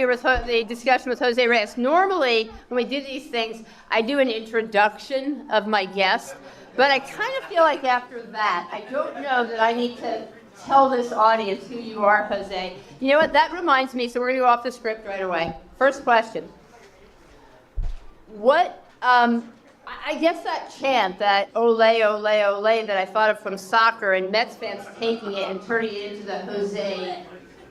here with the discussion with Jose Reyes. Normally, when we do these things, I do an introduction of my guest, but I kind of feel like after that, I don't know that I need to tell this audience who you are, Jose. You know what? That reminds me, so we're going to go off the script right away. First question. What, I guess that chant, that ole, ole, ole, that I thought of from soccer and Mets fans taking it and turning it into the Jose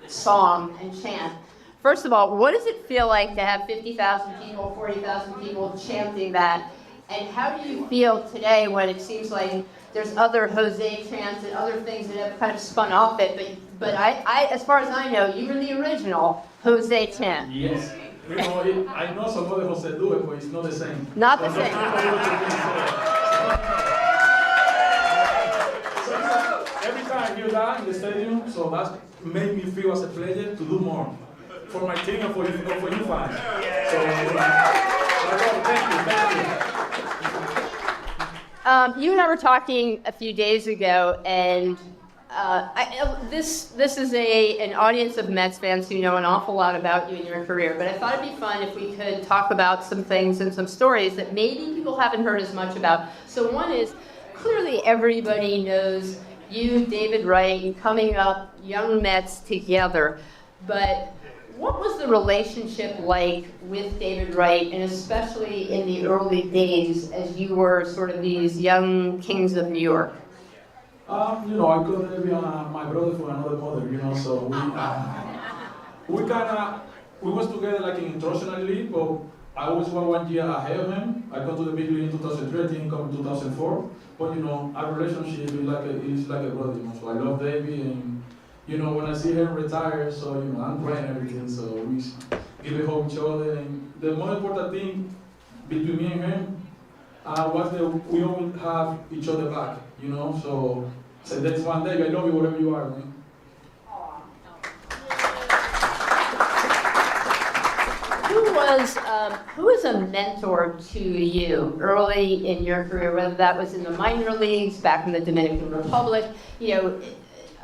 song and chant. First of all, what does it feel like to have 50,000 people, 40,000 people chanting that? And how do you feel today when it seems like there's other Jose chants and other things that have kind of spun off it, but I as far as I know, you were the original Jose chant. Yes. You know, I know some other Jose do it, but it's not the same. Not the same. So every time I hear that in the stadium, so that made me feel as a player to do more for my team and for you fans. So thank you. You and I were talking a few days ago, and this is an audience of Mets fans who know an awful lot about you and your career, but I thought it'd be fun if we could talk about some things and some stories that maybe people haven't heard as much about. So one is, clearly everybody knows you, David Wright, coming up, young Mets together, but what was the relationship like with David Wright, and especially in the early days as you were sort of these young kings of New York? You know, I couldn't be my brother for another mother, you know, so we was together like in international league, but I always went 1 year ahead of him. I got to the big league in 2003, he come in 2004, but you know, our relationship is like a brother, you know, so I love David, and you know, when I see him retire, so you know, I'm crying everything, so we give it hope each other, and the most important thing between me and him was that we always have each other back, you know, so that's one day, I love you wherever you are, man. Who was a mentor to you early in your career, whether that was in the minor leagues, back in the Dominican Republic? You know,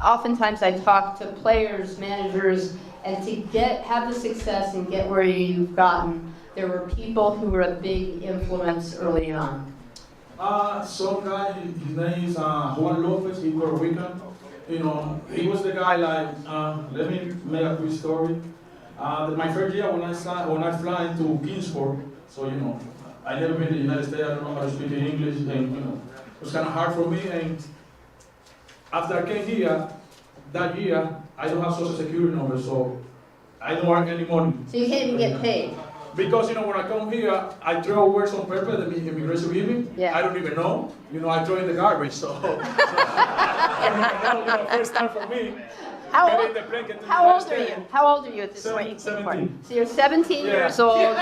oftentimes I talk to players, managers, and to have the success and get where you've gotten, there were people who were a big influence early on. Some guy, his name is Juan Lopez, he's Puerto Rican. You know, he was the guy like, let me make a quick story. My first year when I fly into Kingsport, so you know, I never been to the United States, I don't know how to speak in English, and you know, it was kind of hard for me, and after I came here, that year, I don't have social security number, so I don't earn any money. So you can't even get paid? Because, you know, when I come here, I throw words on purpose, the immigration give me. Yeah. I don't even know. You know, I throw in the garbage, so first time for me. How old are you? How old are you at this point? 17. So you're 17 years old.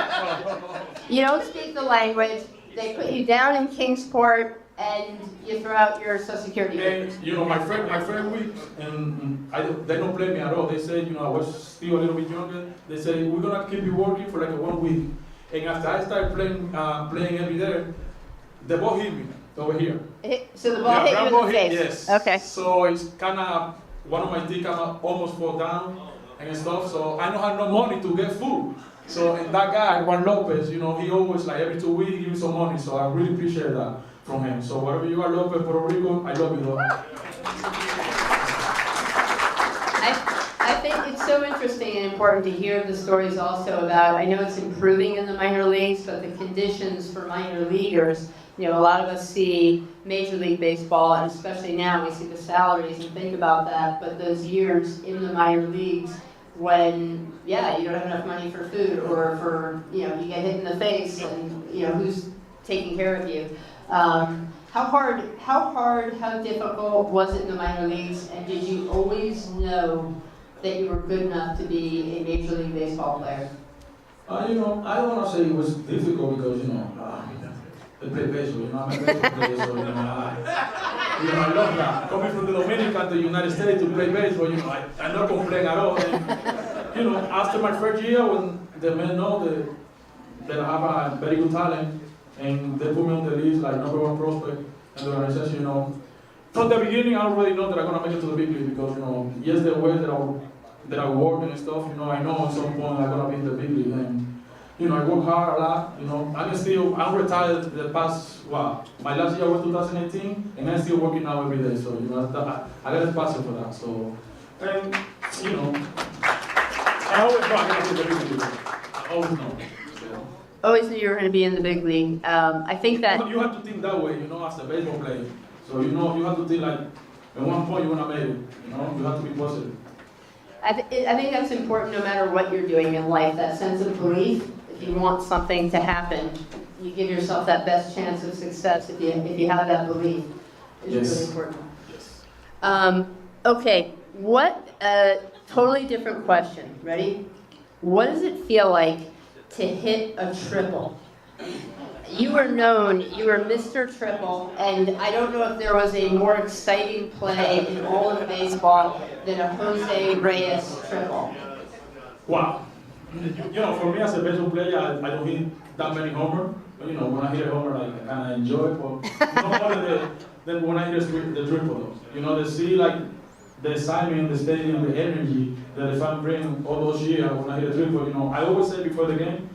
You don't speak the language. They put you down in Kingsport, and you throw out your social security. And you know, my friend week, and they don't blame me at all. They said, you know, I was still a little bit younger. They said, we're gonna keep you working for like 1 week. And after I started playing every day, the ball hit me over here. So the ball hit you in the face? Yes. Okay. So it's kind of, one of my teeth almost fall down and stuff. So I don't have no money to get food. So, and that guy, Juan Lopez, you know, he always, like every 2 weeks, give me some money. So I really appreciate that from him. So wherever you are, Lopez, Puerto Rico, I love you, though. I think it's so interesting and important to hear the stories also about, I know it's improving in the minor leagues, but the conditions for minor leaguers, you know, a lot of us see Major League Baseball, and especially now we see the salaries and think about that, but those years in the minor leagues when, yeah, you don't have enough money for food, or for, you know, you get hit in the face, and, you know, who's taking care of you? How difficult was it in the minor leagues, and did you always know that you were good enough to be a Major League Baseball player? You know, I don't want to say it was difficult because, you know, I play baseball, you know, I'm a baseball player, so, you know, I love that. Coming from the Dominican to the United States to play baseball, you know, I don't complain at all. And, you know, after my first year, when the men know that I have a very good talent, and they put me on the list like #1 prospect in the organization, you know, from the beginning, I already know that I'm going to make it to the big league because, you know, yes, the way that that I work and stuff, I know at some point I'm gonna be in the big league. And I work hard a lot. I'm retired the past, my last year was 2018, and I'm still working now every day. So, I got a passion for that. So, and, I always know I'm gonna be in the big league. I always know. So. Always knew you were going to be in the big league. I think that You have to think that way, as a baseball player. So, you have to think like, at one point you want to make it. You have to be positive. I think that's important no matter what you're doing in life, that sense of belief. If you want something to happen, you give yourself that best chance of success if you have that belief. It's really important. Yes. Okay, totally different question. Ready? What does it feel like to hit a triple? You were Mr. Triple, and I don't know if there was a more exciting play in all of baseball than a Jose Reyes triple. Wow. For me as a baseball player, I don't hit that many homers. But, when I hit a homer, I kind of enjoy it. But not more than when I hit the triple. To see like the excitement, the stadium, the energy that the fan bring all those years when I hit a triple. I always say before the game,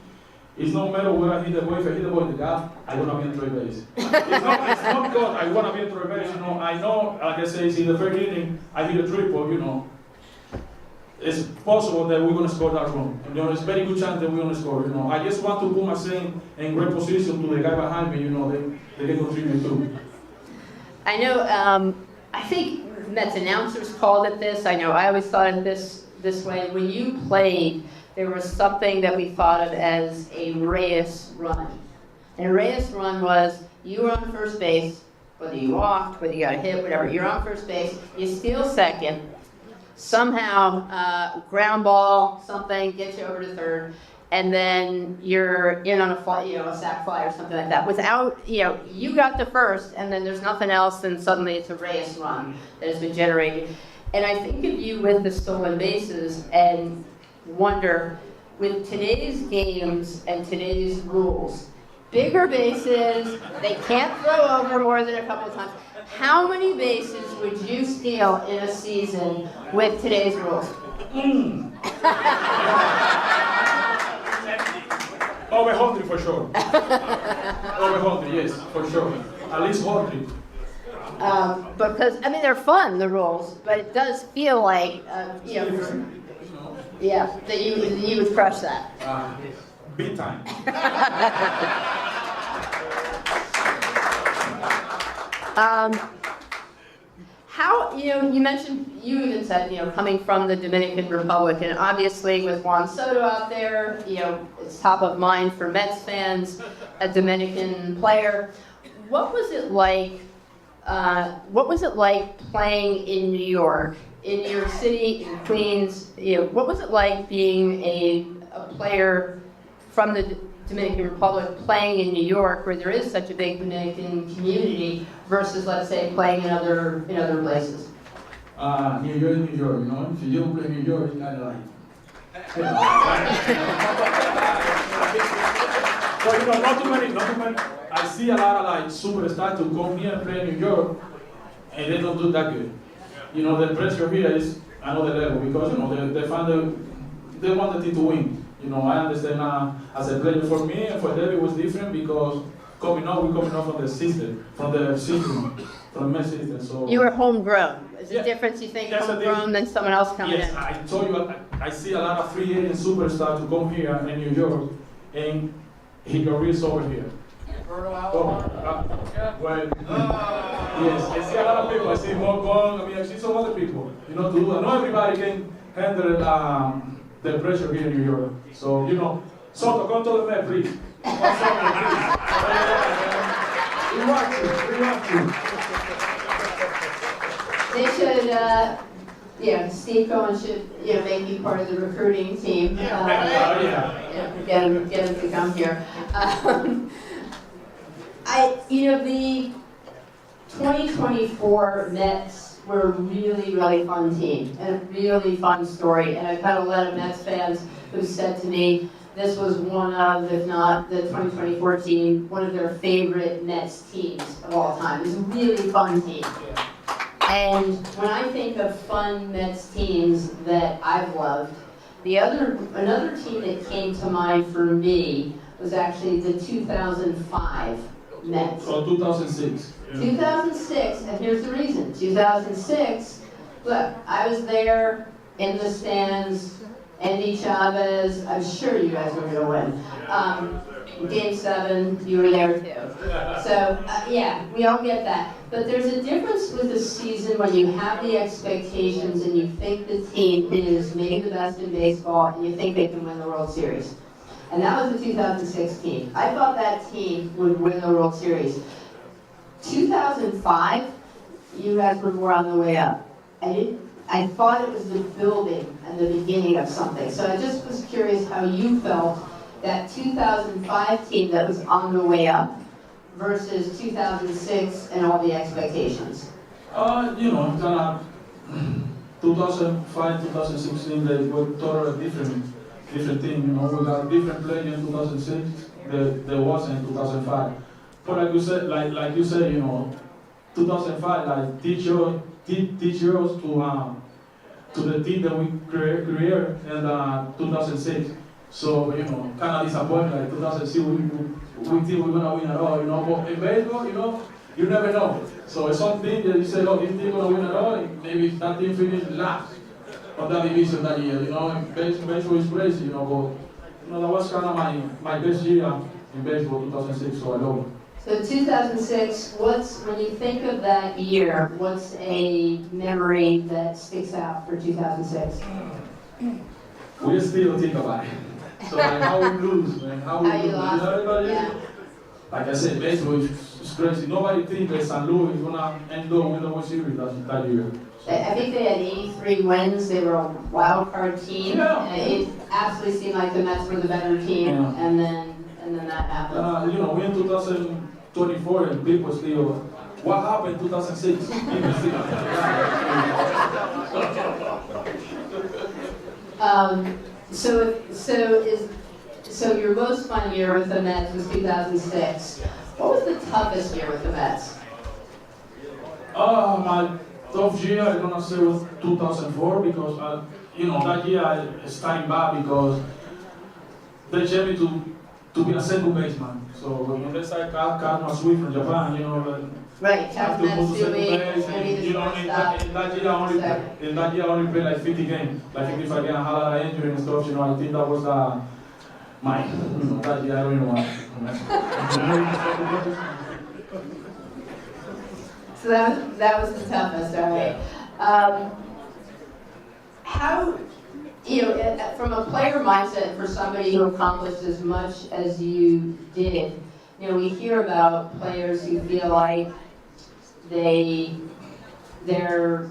it's no matter where I hit the ball. If I hit the ball in the gap, I want to be in third base. It's not because I want to be in third base. I know, like I say, in the first inning, I hit a triple. It's possible that we're going to score that run. It's a very good chance that we're going to score. I just want to put myself in great position to the guy behind me. They can contribute too. I know. I think Mets announcers called it this. I know. I always thought of this way. When you played, there was something that we thought of as a Reyes run. And a Reyes run was you were on first base, whether you walked, whether you got a hit, whatever. You're on first base. You steal second. Somehow, ground ball, something gets you over to third, and then you're in on a fly, a sac fly or something like that. Without, you got to first, and then there's nothing else, and suddenly it's a Reyes run that has been generated. And I think of you with the stolen bases and wonder, with today's games and today's rules, bigger bases, they can't throw over more than a couple of times. How many bases would you steal in a season with today's rules? Over 100 for sure. Over 100, yes, for sure. At least 100. Because, they're fun, the rules, but it does feel like, that you would crush that. Big time. How, you mentioned, you even said, coming from the Dominican Republic, and obviously with Juan Soto out there, it's top of mind for Mets fans, a Dominican player. What was it like playing in New York, in New York City, in Queens? What was it like being a player from the Dominican Republic playing in New York, where there is such a big Dominican community, versus, let's say, playing in other places? New York, If you don't play New York, it's kind of like, So, not too many. I see a lot of superstars who come here and play in New York, and they don't do that good. The pressure here is another level because they want the team to win. I understand as a player for me and for them it was different because we're coming up from the system, from the Met system. So you were homegrown. Is the difference you think homegrown than someone else coming in? Yes, I told you I see a lot of free agent superstars to come here in New York, and his career is over here. Yes, I see a lot of people. I see Morgan. I see some other people. Not everybody can handle the pressure here in New York. So, Soto, come to the Met, please. We want to. They should, Steve Cohen should, make you part of the recruiting team. Get him to come here. The 2024 Mets were a really, really fun team and a really fun story. And I've had a lot of Mets fans who said to me, this was one of, if not the 2024 team, one of their favorite Mets teams of all time. It was a really fun team. And when I think of fun Mets teams that I've loved, another team that came to mind for me was actually the 2005 Mets. Or 2006. 2006, and here's the reason. 2006, look, I was there in the stands, Andy Chavez, I'm sure you guys were going to win. Game 7, you were there too. So, yeah, we all get that. But there's a difference with a season when you have the expectations and you think the team is maybe the best in baseball and you think they can win the World Series. And that was the 2006 team. I thought that team would win the World Series. 2005, you guys were more on the way up. I thought it was the building and the beginning of something. So I just was curious how you felt that 2005 team that was on the way up versus 2006 and all the expectations. You know, kind of 2005, 2016, they were totally different team. You know, we got different players in 2006 there was in 2005. But like you said, you know, 2005 like teach us to the team that we created in 2006. So, you know, kind of disappointed. Like 2006, we think we're gonna win at all. You know, but in baseball, you know, you never know. So it's something that you say, oh, this team gonna win at all. Maybe that team finished last of that division that year. You know, baseball is crazy. You know, but you know that was kind of my best year in baseball, 2006. So I love it. So 2006, when you think of that year, what's a memory that sticks out for 2006? We still think about it. So like how we lose, man, how we lose. You know, everybody, like I said, baseball is crazy. Nobody thinks that St. Louis is gonna end up with the World Series that year. So. I think they had 83 wins. They were a wild card team. Yeah. It absolutely seemed like the Mets were the better team, and then that happened. You know, we in 2024 and people still, what happened in 2006? People still. So your most fun year with the Mets was 2006. What was the toughest year with the Mets? My tough year, I'm gonna say was 2004 because you know that year I started bad because they changed me to be a second baseman. So when they started Kazuma Sweet from Japan, you know. Right, After move to second base, and, you know, in that year I only played like 50 games, like 55 games. I had a lot of injury and stuff. You know, I think that was my, you know, that year I don't even want. So that was the toughest, all right. How, you know, from a player mindset, for somebody who accomplished as much as you did, you know, we hear about players who feel like their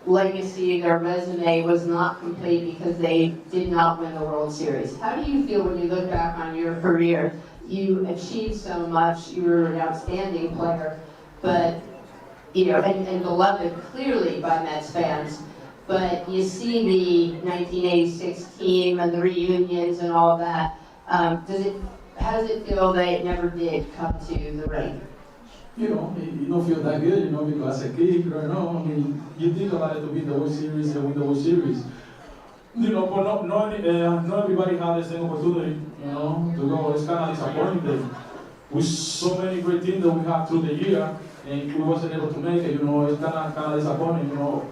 legacy, their resume was not complete because they did not win the World Series. How do you feel when you look back on your career? You achieved so much, you were an outstanding player, but, you know, and beloved clearly by Mets fans, but you see the 1986 team and the reunions and all of that. How does it feel that it never did come to the ring? You know, you don't feel that good, you know, because as a kid, growing up, I mean, you think about it to be the World Series and win the World Series. You know, but not everybody had the same opportunity, you know, to go. It's kind of disappointing with so many great teams that we have through the year, and we wasn't able to make it, you know, it's kind of disappointing, you know.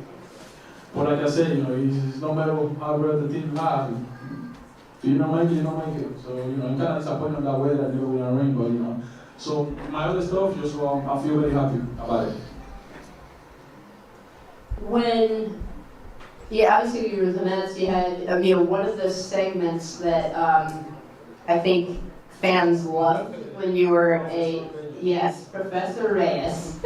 But like I said, you know, it's no matter how great the team has, if you don't make it, you don't make it. So, you know, I'm kind of disappointed that way that I never win a ring, but, you know. So my other stuff, just I feel very happy about it. When, obviously you were the Mets, you had, you know, one of the segments that I think fans loved when you were Professor Reyes.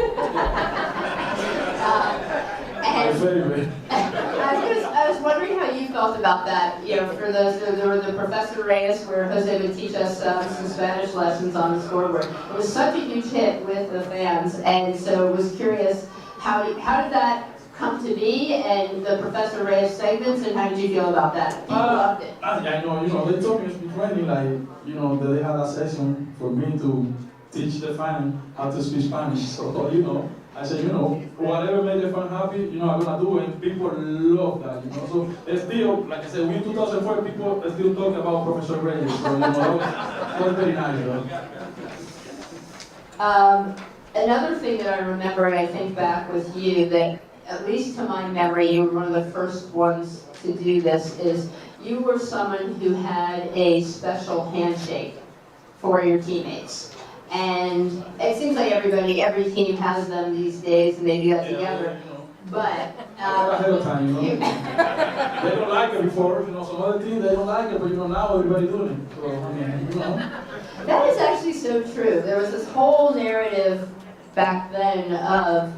My favorite. I was wondering how you felt about that. You know, for those, there were the Professor Reyes, where Jose would teach us some Spanish lessons on the scoreboard. It was such a huge hit with the fans, and so I was curious, how did that come to be, and the Professor Reyes segments, and how did you feel about that? People loved it. I know, you know, they told me in training, like, you know, that they had a session for me to teach the fan how to speak Spanish. So, you know, I said, you know, whatever made the fan happy, you know, I'm gonna do it, and people love that, you know. So it's still, like I said, we in 2004, people are still talking about Professor Reyes, so you know, that was very nice, Another thing that I remember, and I think back with you, that at least to my memory, you were one of the first ones to do this, is you were someone who had a special handshake for your teammates. And it seems like every team has them these days, and they do that together. But ahead of time, you know. They don't like it before, you know. Some other teams they don't like it, but you know now everybody doing it. So I mean, you know. That is actually so true. There was this whole narrative back then of,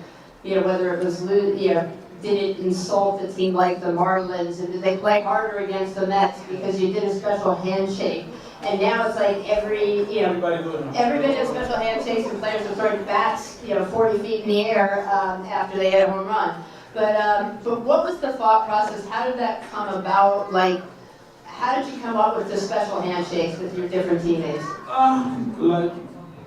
you know, whether it was, you know, did it insult a team like the Marlins, and did they play harder against the Mets because you did a special handshake? And now it's like everybody does special handshakes, and players are throwing bats, you know, 40 feet in the air after they hit a home run. But what was the thought process? How did that come about? Like, how did you come up with the special handshakes with your different teammates? Like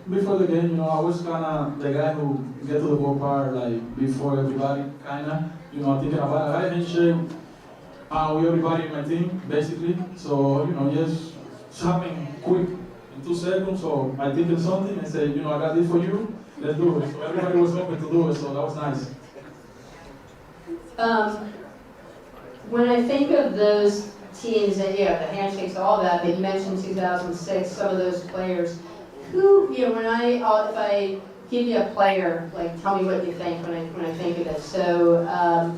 before the game, you know, I was kind of the guy who get to the ballpark like before everybody, kind of, you know, thinking about a handshake with everybody in my team, basically. So you know, just happened quick in 2 seconds. So I think it's something and said, you know, I got this for you. Let's do it. So everybody was open to do it. So that was nice. When I think of those teams, and yeah, the handshakes, all that, but you mentioned 2006, some of those players. Who, you know, if I give you a player, like tell me what you think when I think of it. So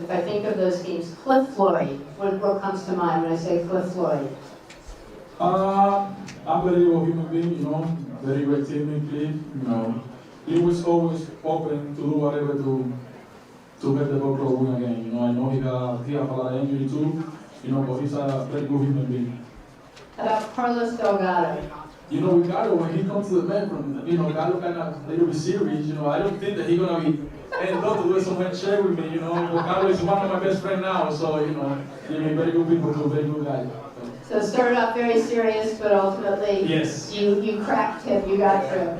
if I think of those teams, Cliff Floyd, what comes to mind when I say Cliff Floyd? Unbelievable human being, you know, very great teammate, you know. He was always open to do whatever to get the ball club win again. You know, I know he have a lot of injury too, you know, but he's a very good human being. About Carlos Delgado. You know, Ricardo, when he comes to the bedroom, you know, Ricardo kind of a little bit serious, you know. I don't think that he's gonna be ended up to do some handshake with me, you know. Ricardo is one of my best friends now, so you know, he's very good people too, very good guy. So it started off very serious, but ultimately yes. you cracked him, you got through.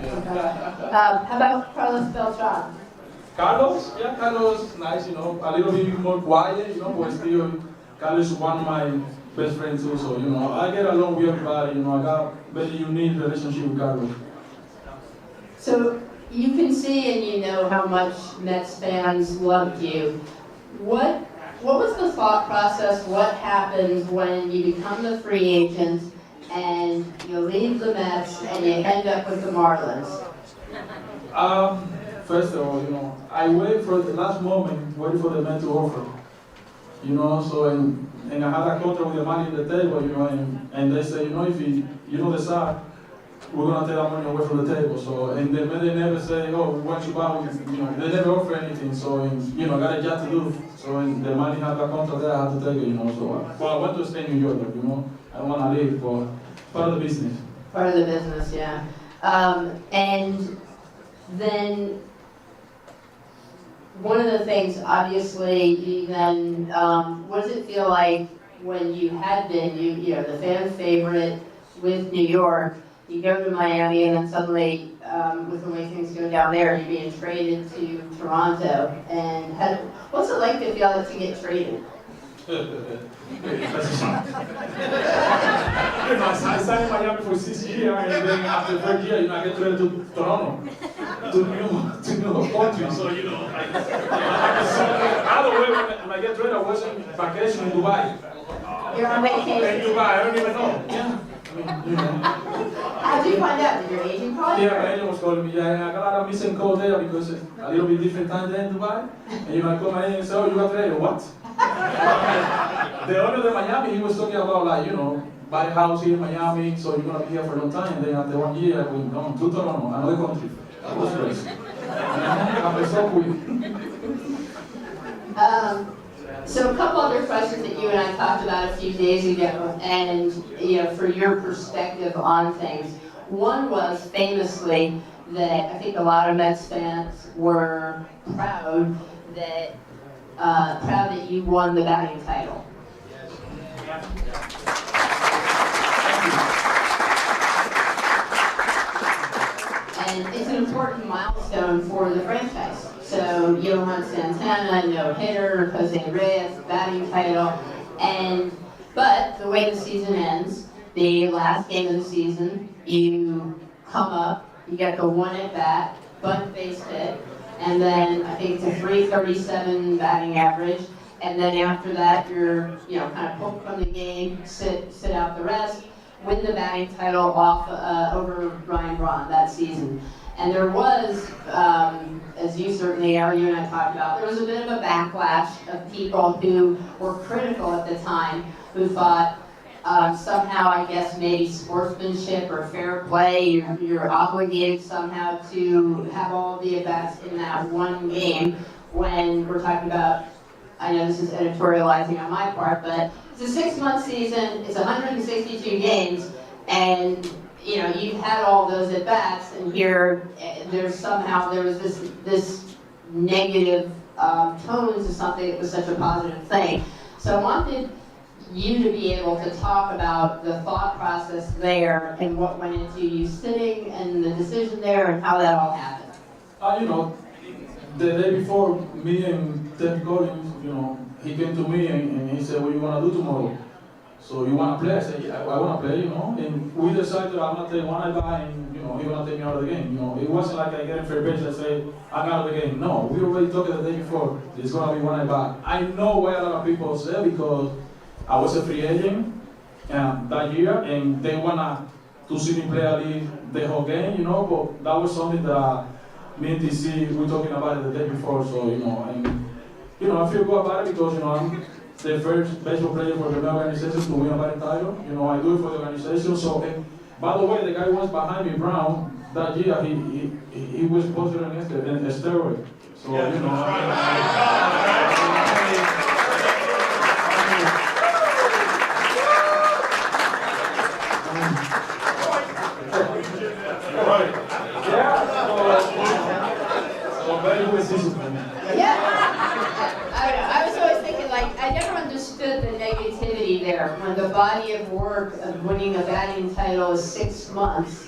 How about Carlos Beltran? Carlos, nice, you know, a little bit more quiet, you know, but still, Carlos is one of my best friends too, so, you know, I get along with everybody, you know, I got a very unique relationship with Carlos. So you can see and you know how much Mets fans loved you. What was the thought process? What happens when you become the free agent and you leave the Mets and you end up with the Marlins? First of all, you know, I wait for the last moment, waiting for the man to offer. You know, so and I had a contract with the money in the table, you know, and they say, you know, if you don't decide, we're gonna take that money away from the table. So and they never say, oh, we want you back. You know, they never offer anything. So you know, got a job to do. So and the money had a contract there, I had to take it. You know, so well, I want to stay in New York, but, you know, I don't want to leave, but part of the business. Part of the business, yeah. And then one of the things, obviously, you then, what does it feel like when you had been, you know, the fan favorite with New York, you go to Miami, and then suddenly, with the way things go down there, you're being traded to Toronto. And what's it like to feel like to get traded? I signed in Miami for 6 years, and then after the 3rd year, you know, I get traded to Toronto, to new country. So you know, other way when I get traded, I was on vacation in Dubai. You're on vacation in Dubai. I don't even know. Yeah. You know. How did you find out? Did your agent call you? Yeah, my agent was calling me. Yeah, I got a lot of missing call there because a little bit different time there in Dubai. And you know, I call my agent and say, oh, you got traded. What? The owner of Miami, he was talking about, like, you know, buy a house here in Miami, so you're going to be here for a long time. And then after 1 year, I went on to Toronto, another country. That was crazy. I'm so quick. So a couple other questions that you and I talked about a few days ago, and you know, for your perspective on things. One was famously that I think a lot of Mets fans were proud that you won the batting title. And it's an important milestone for the franchise. So Johan Santana, no hitter, Jose Reyes, batting title, but the way the season ends, the last game of the season, you come up, you get the one at bat, bunt base hit, and then I think it's a 337 batting average. And then after that, you're kind of pulled from the game, sit out the rest, win the batting title off over Ryan Braun that season. And there was, as you certainly are, you and I talked about, there was a bit of a backlash of people who were critical at the time, who thought somehow, I guess, maybe sportsmanship or fair play, you're obligated somehow to have all the at-bats in that one game when we're talking about, I know this is editorializing on my part, but it's a 6-month season, it's 162 games, and you've had all those at bats, and here there was this negative tone to something that was such a positive thing. So I wanted you to be able to talk about the thought process there and what went into you sitting and the decision there and how that all happened. The day before, me and Ted Collins, he came to me and he said, "What do you want to do tomorrow? So you want to play?" I said, "Yeah, I want to play, And we decided I'm going to take one at bat and, he's going to take me out of the game. It wasn't like I get in fair pitch and say, I'm out of the game. No, we already talked the day before. It's going to be one at bat. I know why a lot of people say because I was a free agent that year and they want to see me play at least the whole game, but that was something that me and TC, we were talking about it the day before, so, I feel good about it because, I'm the first baseball player for the organization to win a batting title. I do it for the organization. So, by the way, the guy who was behind me, Brown, that year, he was posted on a steroid. So, very good discipline. I was always thinking, I never understood the negativity there when the body of work of winning a batting title is 6 months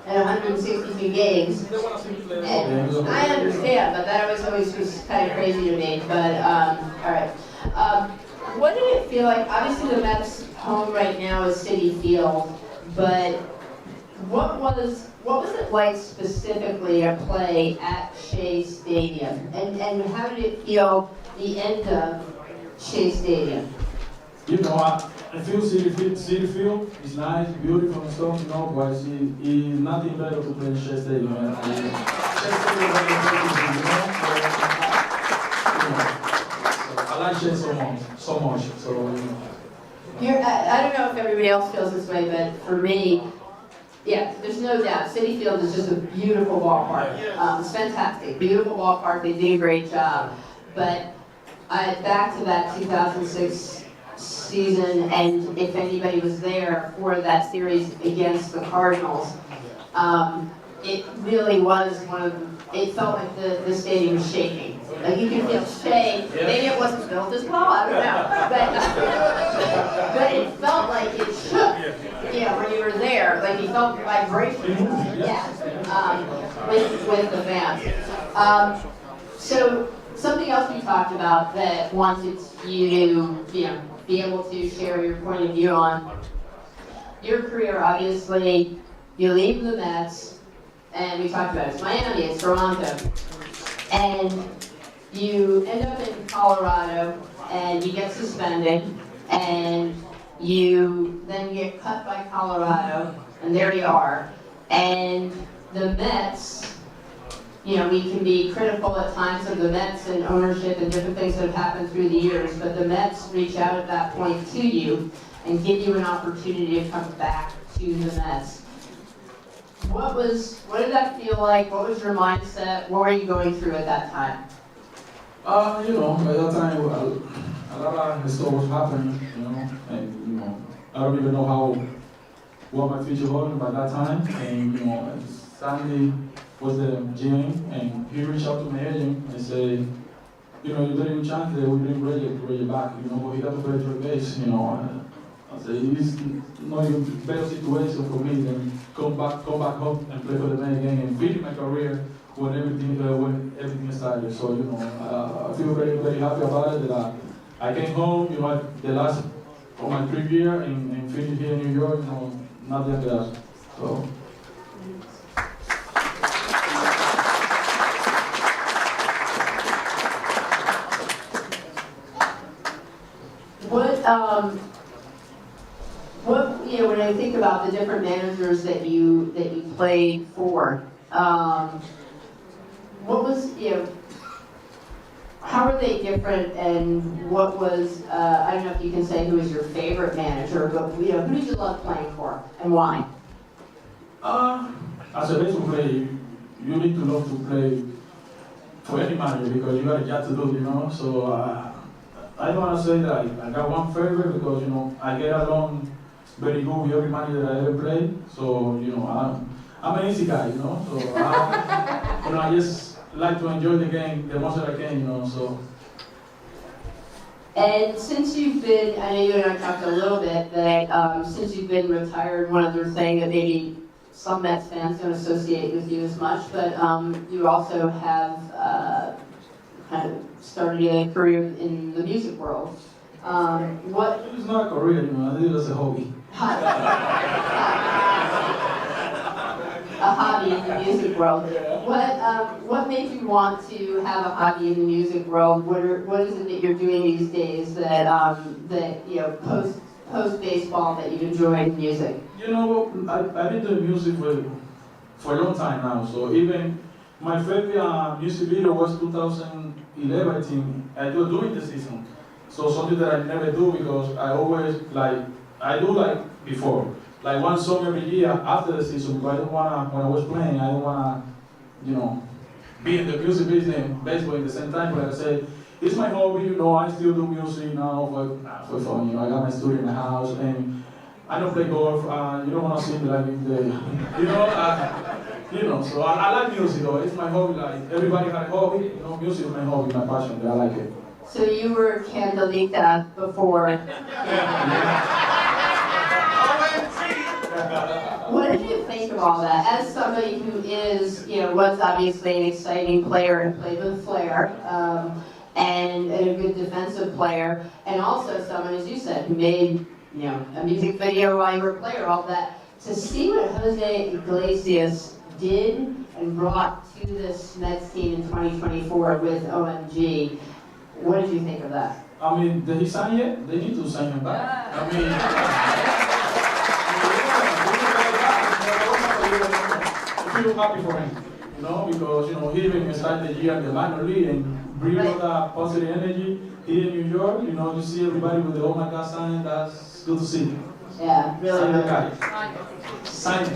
and 162 games. And I understand, but that always was kind of crazy to me. But all right, what did it feel like? Obviously, the Mets' home right now is Citi Field, but what was it like specifically to play at Shea Stadium? And how did it feel the end of Shea Stadium? I feel Citi Field is nice, beautiful and stuff, but it's nothing better to play in Shea Stadium. Shea Stadium is I like Shea so much. So, I don't know if everybody else feels this way, but for me, yeah, there's no doubt. Citi Field is just a beautiful ballpark. It's fantastic. Beautiful ballpark. They did a great job. But back to that 2006 season, and if anybody was there for that series against the Cardinals, it really was it felt like the stadium was shaking. Like you could feel Shea. Maybe it wasn't built as tall, I don't know. But it felt like it shook. When you were there, like you felt vibration. With the fans. So something else we talked about that wanted you to be able to share your point of view on your career. Obviously, you leave the Mets, and we talked about it's Miami, it's Toronto, and you end up in Colorado, and you get suspended, and you then get cut by Colorado, and there you are. And the Mets, we can be critical at times of the Mets and ownership and different things that have happened through the years, but the Mets reach out at that point to you and give you an opportunity to come back to the Mets. What did that feel like? What was your mindset? What were you going through at that time? By that time, a lot of stuff was happening, and, I don't even know what my future was by that time, and, Sandy was the GM, and he reached out to my agent and said, you're very good chance that we bring Reyes back, but he got to play third base, I say it's not even better situation for me than come back home and play for the Mets again and finish my career when everything started. So I feel very very happy about it that I came home. The last of my trip here and finished here in New York. Nothing else. So. When I think about the different managers that you played for, what was, how are they different, and what was, I don't know if you can say who was your favorite manager, but who did you love playing for, and why? As a baseball player, you need to love to play for any manager because you got a job to do, So I don't want to say that I got one favorite because I get along very good with every manager that I ever played. So I'm an easy guy, So I just like to enjoy the game the most that I can, So. And since you've been, I know you and I talked a little bit that since you've been retired, one other thing that maybe some Mets fans don't associate with you as much, but you also have kind of started a career in the music world. What? It's not a career, I think it's a hobby. A hobby in the music world. What made you want to have a hobby in the music world? What is it that you're doing these days that post baseball that you enjoy in music? I've been doing music for a long time now. So even my favorite music video was 2011. I think I do during the season. So something that I never do because I always I do before. Like one song every year after the season, but I don't wanna, when I was playing, I don't wanna, be in the music business and baseball at the same time. But like I said, it's my hobby, I still do music now for fun, I got my studio in the house and I don't play golf, you don't wanna see me in the, so I like music though, it's my hobby, everybody has a hobby, music is my hobby, my passion, I like it. So you were Candelita before. What did you think of all that? As somebody who was obviously an exciting player and played with flair, and a good defensive player, and also someone, as you said, who made a music video while you were a player, all that. To see what Jose Iglesias did and brought to this Mets team in 2024 with OMG, what did you think of that? I mean, did he sign yet? They need to sign him back. I mean, I feel happy for him, because he even started the year in the minor league and bring all that positive energy here in New York. You see everybody with the "Oh my God" sign. That's good to see. Yeah, really. Sign the guy. Sign it.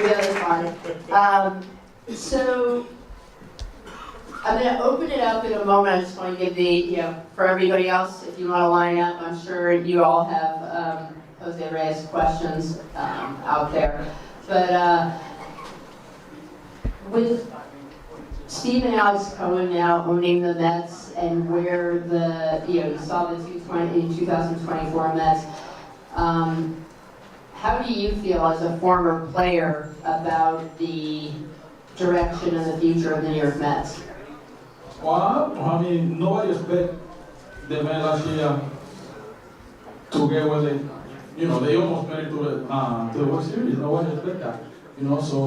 Really fun. So I'm going to open it up in a moment. I just want to give for everybody else, if you want to line up, I'm sure you all have Jose Reyes questions out there. But with Steve and Alex Cohen now owning the Mets and where you saw the 2024 Mets, how do you feel as a former player about the direction and the future of the New York Mets? Well, I mean, nobody expected the Mets last year to get what they almost made it to the World Series. Nobody expected that. So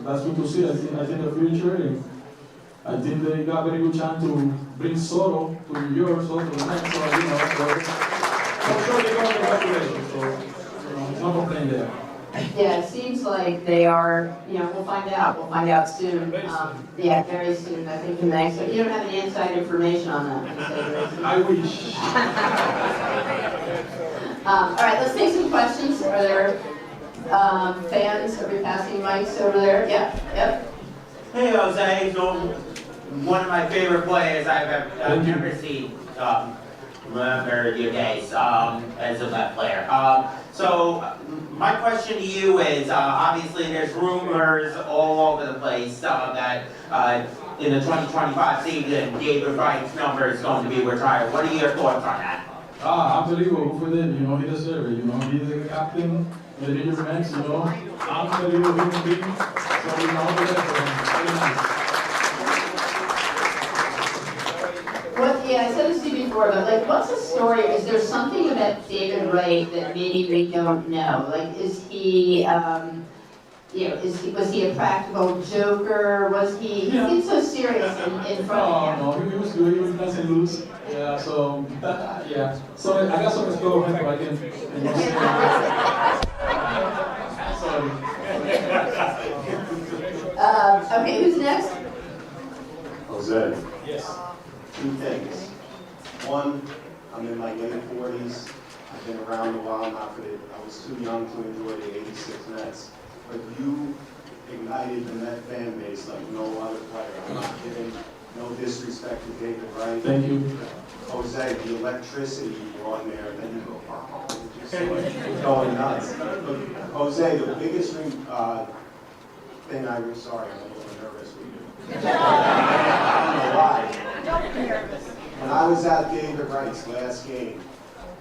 that's good to see. I think the future, and I think they got a very good chance to bring Soto to New York, Soto to the Mets. So I'm sure they're going to congratulations. So no complaint there. Yeah, it seems like they are, we'll find out. We'll find out soon. Yeah, very soon. I think the next. So you don't have any inside information on that. I wish. All right, let's take some questions. Are there fans? Are we passing mics over there? Yeah, yep. Hey, Jose. So, one of my favorite players I've ever seen. Remember your days as a Met player. So, My question to you is, obviously there's rumors all over the place that in the 2025 season, David Wright's number is going to be retired. What are your thoughts on that? Unbelievable for them, he deserves it, he's the captain of the New York Mets, unbelievable human being, so all the best for him, very nice. Yeah, I said this to you before, but like, what's the story? Is there something about David Wright that maybe we don't know? Like, is he, was he a practical joker? Was he seemed so serious in front of you? No, he was good, he was nice and loose. Yeah, so, yeah. So I got some score of him, but I can, sorry. Okay, who's next? Jose. Yes. Two things. One, I'm in my late 40s. I've been around a while, I was too young to enjoy the 86 Mets. But you ignited the Met fan base like no other player. I'm not kidding. No disrespect to David Wright. Thank you. Jose, the electricity you brought in there, then you go, oh, just going nuts. But Jose, the biggest thing sorry, I'm a little nervous with you. I don't know why. Don't be nervous. When I was at David Wright's last game,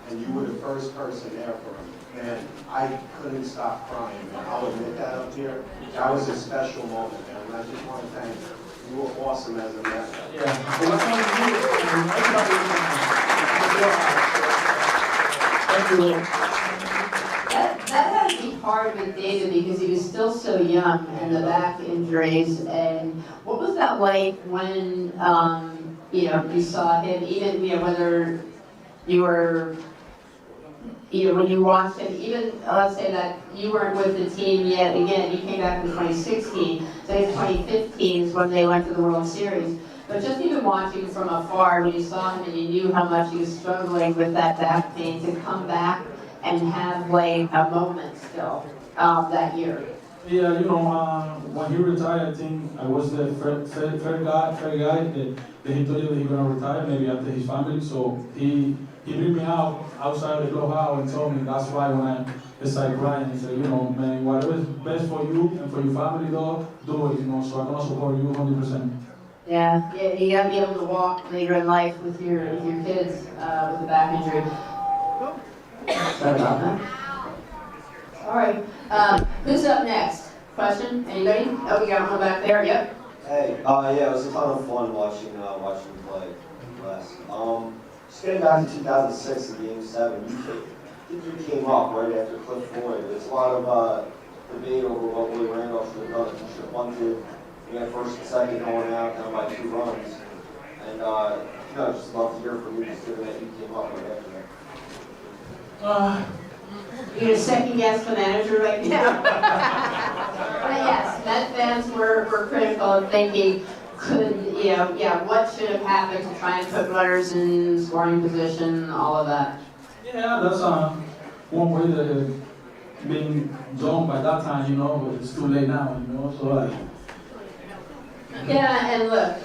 and you were the first person there for him, man, I couldn't stop crying, man. I'll admit that up here. That was a special moment, man, and I just want to thank you. You were awesome as a man. Yeah. Thank you. That had to be hard with David because he was still so young and the back injuries. And what was that like when you saw him? Even whether you were when you watched him, even let's say that you weren't with the team yet. Again, you came back in 2016. So it's 2015 is when they went to the World Series. But just even watching from afar, when you saw him and you knew how much he was struggling with that back pain, to come back and have like a moment still that year. Yeah, when he retired, I think I was the fair guy that he told you that he was gonna retire, maybe after his family. So he bring me out outside the clubhouse and told me that's why when I started crying, he said, man, whatever is best for you and for your family, though, do it, so I'm gonna support you 100%. Yeah, you gotta be able to walk later in life with your kids with a back injury. Sorry about that. All right, who's up next? Question? Anybody? Oh, we got one back there. Yep. Hey, yeah, it was a ton of fun watching you play last. Just getting back to 2006 in Game 7, you came up right after Cliff Floyd. There's a lot of debate over what Willie Randolph should have done. He should have bunted. You got first and second going out down by 2 runs. And just love to hear from you, just given that you came up right after that. You're gonna second guess the manager right now. But yes, Met fans were critical of thinking, what should have happened to try and put runners in scoring position, all of that. Yeah, that's one way that being done by that time, but it's too late now, so Yeah, and look,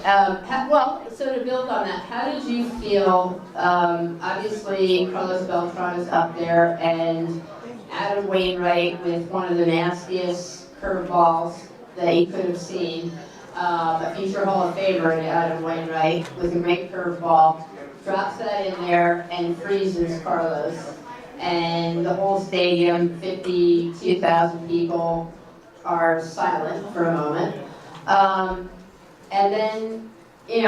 so to build on that, how did you feel, obviously Carlos Beltran is up there, and Adam Wainwright with one of the nastiest curveballs that you could have seen, a future Hall of Famer in Adam Wainwright with a great curveball, drops that in there and freezes Carlos. And the whole stadium, 52,000 people, are silent for a moment. And then, you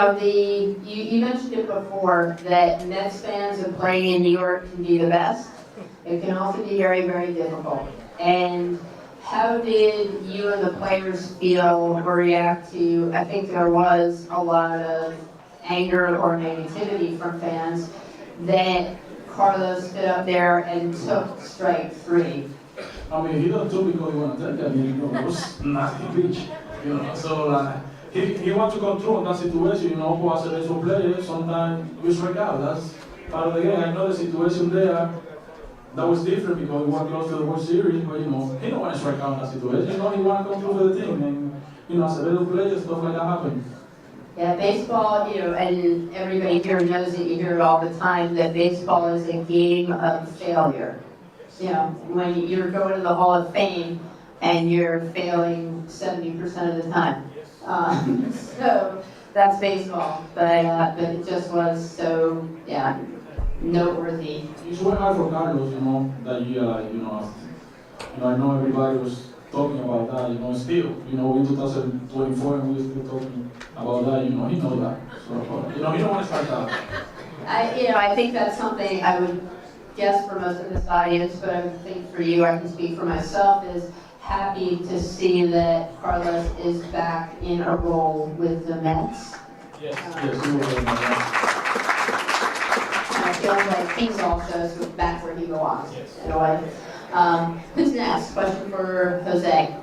mentioned it before that Mets fans and playing in New York can be the best. It can also be very, very difficult. And how did you and the players feel or react to, I think there was a lot of anger or negativity from fans that Carlos stood up there and took strike 3. I mean, he don't do because he want to take that. It was nasty pitch. So he want to control that situation. Who as a baseball player, sometimes you strike out. That's part of the game. I know the situation there. That was different because we were close to the World Series, but he don't want to strike out in that situation. He want to control the team, and as a baseball player, stuff like that happens. Yeah, baseball, and everybody here knows it, you hear it all the time, that baseball is a game of failure. you know, when you're going to the Hall of Fame and you're failing 70% of the time. So that's baseball, but it just was so, yeah, noteworthy. It's very hard for Carlos, you know, that year, like, I know everybody was talking about that, still, in 2024, and we're still talking about that, he knows that. So, he don't want to start that. I think that's something I would guess for most of this audience, but I would think for you, I can speak for myself, is happy to see that Carlos is back in a role with the Mets. Yes, he was very much. I feel like he's also back where he belongs, Yes. in a way. Who's next? Question for Jose.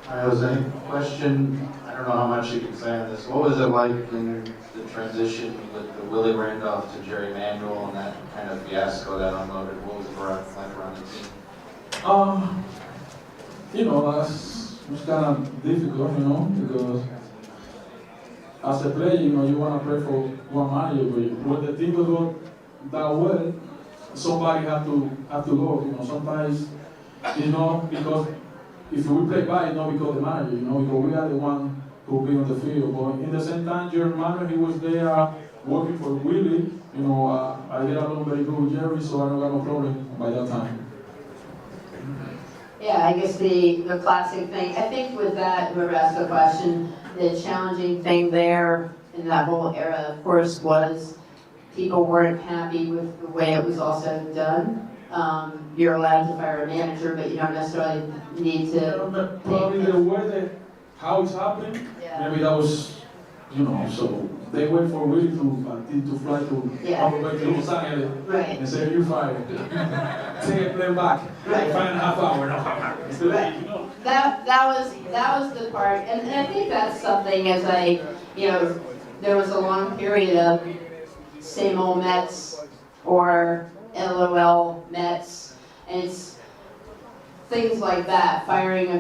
Hi, Jose. Question, I don't know how much you can say on this. What was it like in the transition with the Willie Randolph to Jerry Manuel and that kind of fiasco that unloaded? What was it like around the team? It was kind of difficult, because as a player, you want to play for one manager, but when the team will go that way, somebody have to go. Sometimes, because if we play bad, it's not because the manager, because we are the one who be on the field. But in the same time, Jerry Manuel, he was there working for Willie. I get along very good with Jerry, so I don't got no problem by that time. Yeah, I guess the classic thing, I think with that, whoever asked the question, the challenging thing there in that whole era, of course, was people weren't happy with the way it was also done. You're allowed to fire a manager, but you don't necessarily need to. Probably the way how it's happening, maybe that was, so they wait for Willie to fly to all the way to Los Angeles Right. and say, you fired. Take a plane back. Right. 5.5 hours. No. Right. That was the part, and I think that's something as there was a long period of same old Mets or LOL Mets, and it's things like that,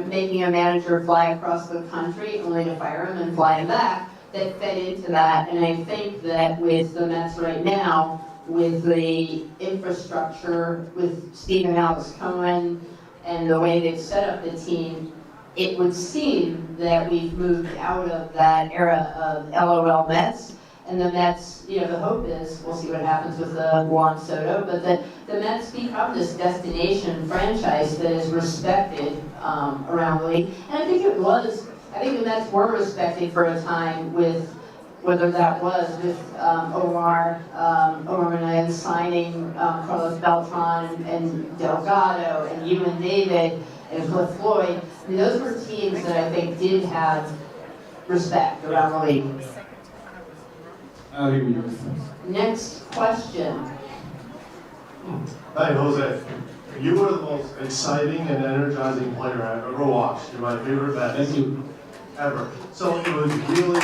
making a manager fly across the country only to fire him and fly him back, that fed into that. And I think that with the Mets right now, with the infrastructure, with Stephen Alex Cohen, and the way they've set up the team, it would seem that we've moved out of that era of LOL Mets. And the Mets, the hope is, we'll see what happens with Juan Soto, but the Mets become this destination franchise that is respected around the league. And I think the Mets were respected for a time with, whether that was with Omar Minaya signing Carlos Beltran and Delgado and Ewan David and Cliff Floyd. I mean, those were teams that I think did have respect around the league. I agree with you. Next question. Hi, Jose. You were the most exciting and energizing player I've ever watched. You're my favorite Met Thank you. ever. So it was really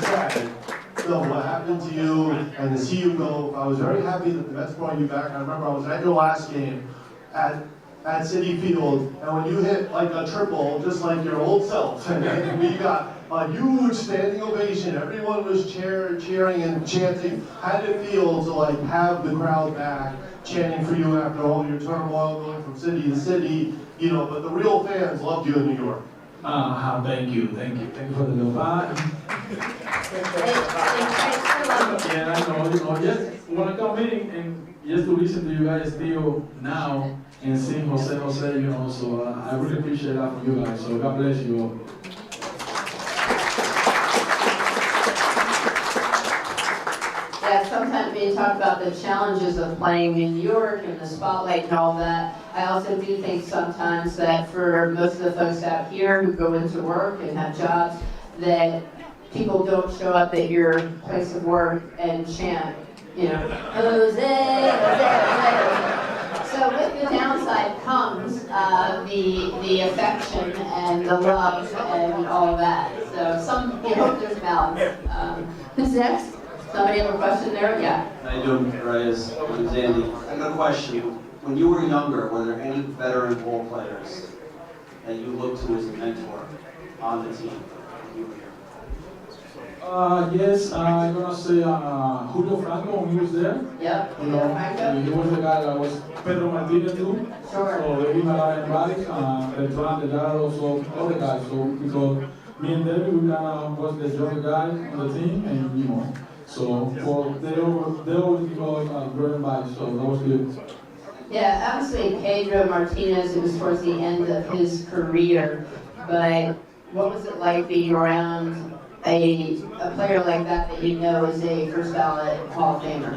sad. So what happened to you and to see you go, I was very happy that the Mets brought you back. I remember I was at your last game at Citi Field, and when you hit like a triple, just like your old self, and we got a huge standing ovation. Everyone was cheering and chanting. How did it feel to have the crowd back chanting for you after all your turmoil going from city to city? But the real fans loved you in New York. Thank you for the love. Yeah, I know, just when I come in and just to listen to you guys still now and sing Jose, so I really appreciate that from you guys, so God bless you all. Yeah, sometimes when you talk about the challenges of playing in New York and the spotlight and all that, I also do think sometimes that for most of the folks out here who go into work and have jobs, that people don't show up at your place of work and chant, Jose, Jose. So with the downside comes the affection and the love and all of that. So you hope there's balance. Who's next? Somebody have a question there? Yeah. How you doing, Reyes? My name's Andy. I got a question. When you were younger, were there any veteran ball players that you looked to as a mentor on the team when you were here? Yes, I'm gonna say Julio Franco when he was there. Yep, You know, Franco? he was the guy that was Pedro Martinez too. Sure. So they give a lot of advice, Beltran, Delgado, so all the guys. So because me and David, we kind of was the younger guy on the team, and you know, so well, they always give us great advice. So that was good. Yeah, obviously Pedro Martinez, it was towards the end of his career, but what was it like being around a player like that you know is a first ballot Hall of Famer?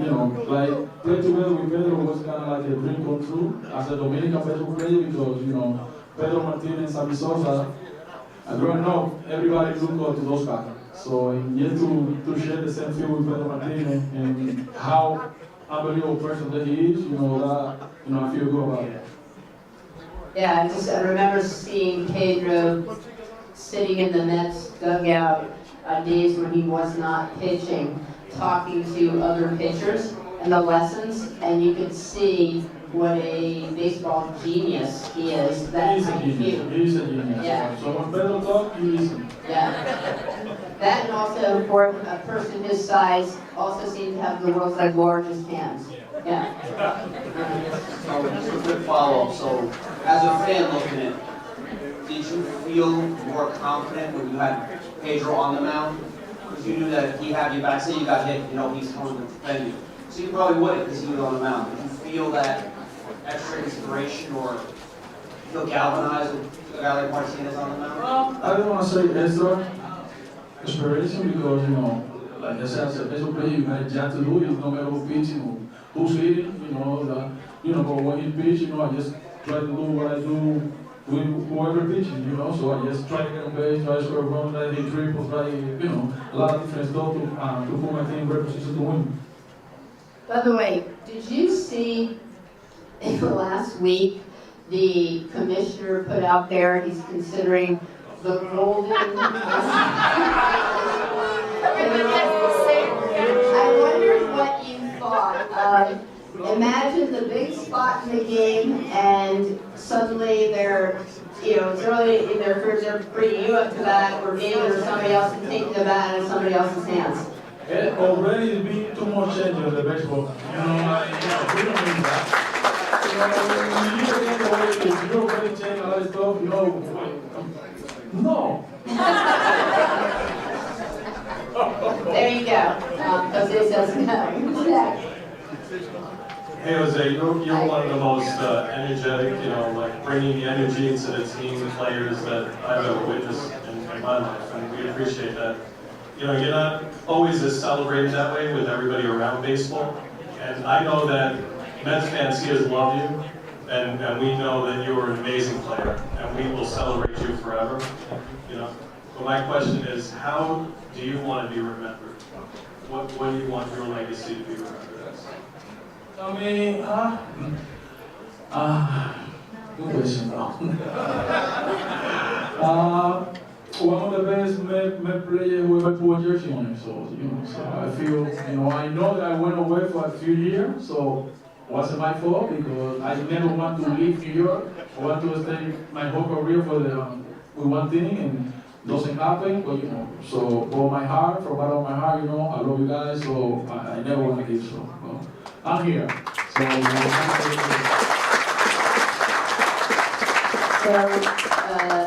You know, like play together with Pedro was kind of like a dream come true as a Dominican baseball player because you know Pedro Martinez and Sosa. Growing up, everybody looked up to those guys. So and yet to share the same field with Pedro Martinez and how unbelievable person that he is, I feel good about it. Yeah, I remember seeing Pedro sitting in the Mets dugout days when he was not pitching, talking to other pitchers and the lessons, and you could see what a baseball genius he is. He's a genius. He's a genius. Yeah. So when Pedro talks, you listen. Yeah. That and also for a person his size also seemed to have the world's largest hands. Yeah. So just a quick follow-up. So as a fan looking at it, did you feel more confident when you had Pedro on the mound? Because you knew that if he had you back, say you got hit, he's coming to defend you. So you probably wouldn't because he was on the mound. Did you feel that extra inspiration or feel galvanized with a guy like Martinez on the mound? Well, I don't want to say extra inspiration because, like I said, as a baseball player, you got a job to do. It's no matter who's pitching, who's hitting, but when he pitch, I just try to do what I do with whoever pitching, so I just try to get on base, try to score a run, try to hit triple, try, a lot of different stuff to put my team in great position to win. By the way, did you see last week the commissioner put out there he's considering the golden I wondered what you thought. Imagine the big spot in the game and suddenly they're, it's early in their careers, they're bringing you up to bat or David or somebody else and taking the bat out of somebody else's hands. It already has been too much change in the baseball. We don't need that. You already change a lot of stuff, no. There you go. Jose says no. Hey Jose, you're one of the most energetic, bringing the energy into the team, the players that I've ever witnessed in my life, and we appreciate that. You're not always as celebrated that way with everybody around baseball, and I know that Mets fans here love you, and we know that you're an amazing player, and we will celebrate you forever, But my question is, how do you want to be remembered? What do you want your legacy to be remembered as? I mean, good question. One of the best Met players who ever put a jersey on it. So, so I feel, I know that I went away for a few years, so it wasn't my fault because I never want to leave New York. I want to stay my whole career for with one thing, and it doesn't happen. But so from my heart, from bottom of my heart, I love you guys. So I never want to leave. So I'm here. So.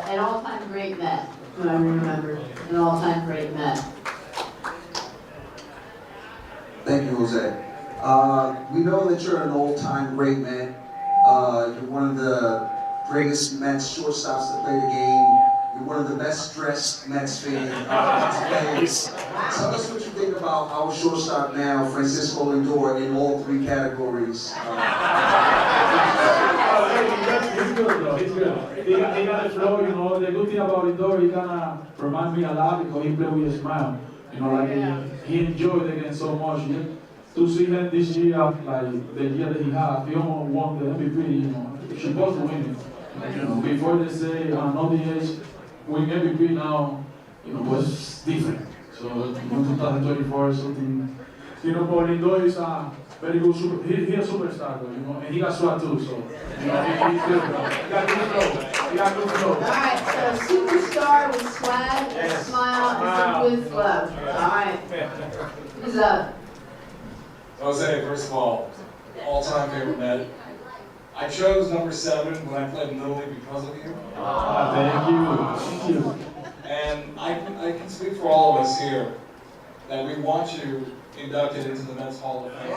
An all-time great Met. I remember an all-time great Met. Thank you, Jose. We know that you're an all-time great Met. You're one of the greatest Mets shortstops to play the game. You're one of the best dressed Mets players. Tell us what you think about our shortstop now, Francisco Lindor, in all three categories. He's good though, he's good. He got a flow, the good thing about Lindor, he kinda remind me a lot because he play with a smile. He enjoyed the game so much. To see him this year, like the year that he had, he almost won the MVP, He's supposed to win it. Before they say, not the age, win MVP now, was different. So, 2024 something, but Lindor is very good. He's a superstar, though, you know, and he got swag too. So, you know, he's good. Bro. He got good flow. He got good flow. All right, so superstar with swag, and a smile, is a good flow. All right. Who's up? Jose, first of all-time favorite Met. I chose number 7 when I played in Little League because of you. Thank you. And I can speak for all of us here that we want you inducted into the Mets Hall of Fame.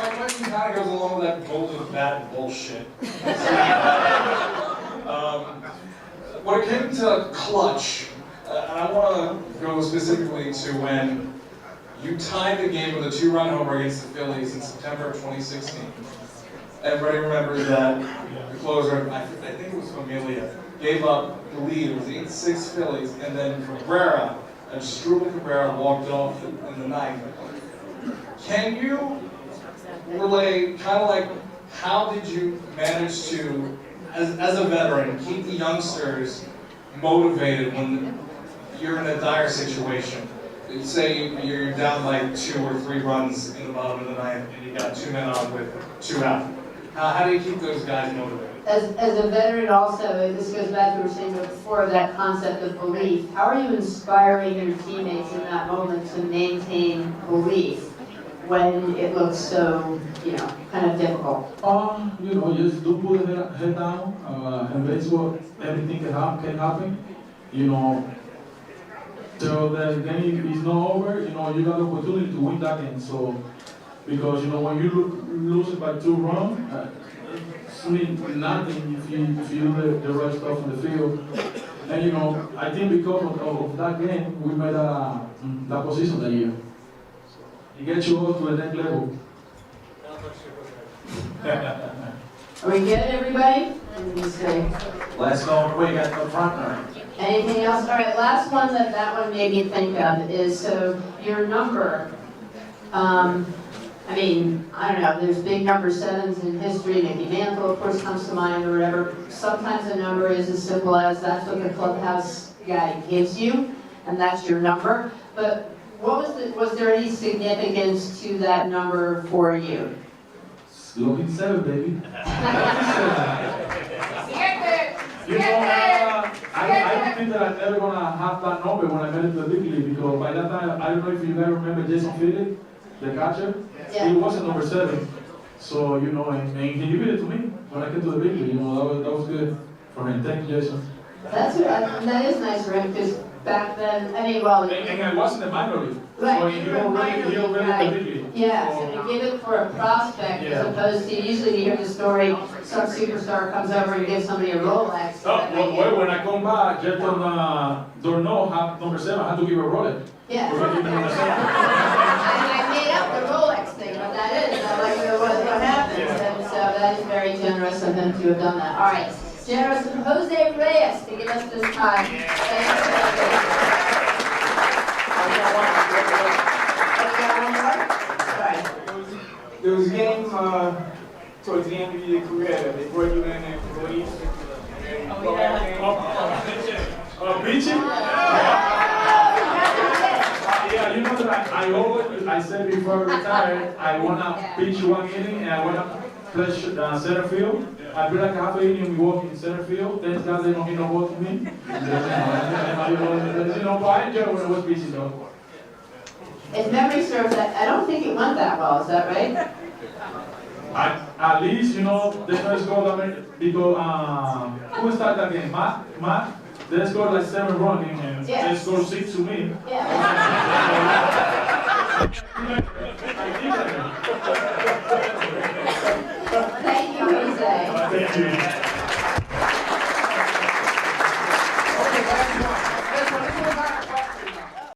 My question kind of goes along with that golden bat bullshit. When it came to clutch, and I want to go specifically to when you tied the game with a 2-run homer against the Phillies in September of 2016. Everybody remembers that the closer, I think it was Familia, gave up the lead. It was 8-6 Phillies, and then Cabrera, and Struble Cabrera walked off in the ninth. Can you relay kind of like how did you manage to, as a veteran, keep the youngsters motivated when you're in a dire situation? Say you're down like 2 or 3 runs in the bottom of the ninth and you got 2 men on with 2 out. How do you keep those guys motivated? As a veteran also, this goes back to what we were saying before, that concept of belief. How are you inspiring your teammates in that moment to maintain belief when it looks so, kind of difficult? You know, just do put the head down, and baseball, everything can happen, you know. So the game is not over, you know, you got the opportunity to win that game. So, because, you know, when you lose it by 2 runs, it means nothing if you do the right stuff in the field. And, you know, I think because of that game, we made that position that year. It gets you up to the next level. Are we good, everybody? Let's go quick at the front line. Anything else? All right, last one that one made me think of is, so your number, I mean, I don't know, there's big number 7s in history, Mickey Mantle, of course, comes to mind or whatever. Sometimes a number is as simple as that's what the clubhouse guy gives you, and that's your number. But was there any significance to that number for you? Lucky 7, baby. You know, I don't think that I'm ever gonna have that number when I made it to the big league, because by that time, I don't know if you guys remember Jason Phillips, the catcher. Yeah. He wasn't number 7. So, you know, and he gave it to me when I came to the big league. You know, that was good for him. Thank you, Jason. That is nice for him, because back then, I mean, well... And I wasn't the minor league. Right, So he already the big league. Yeah, so to give it for a prospect as opposed to, usually you hear the story, some superstar comes over and gives somebody a Rolex. Well, when I come back, Jelton Dorno had number 7, I had to give her a Rolex. Yeah. We're gonna give her number 7. I made up the Rolex thing, but that is, I like what happens, and so that is very generous of him to have done that. All right, generous of Jose Reyes to give us this time. Thank you. There was a game towards the end of your career. They brought you in and Reyes. Pitching? Yeah, you know that I said before I retired, I want to pitch 1 inning and I want to play center field. I feel like half an inning we walk in center field. Thanks God they don't hit no ball to me. You know, but I enjoy when I was pitching though. If memory serves, I don't think it went that well, is that right? At least, you know, the first goal, because who started that game? Matt? They scored like 7 runs and they scored 6 to me. Yeah. Thank you, Jose. Thank you.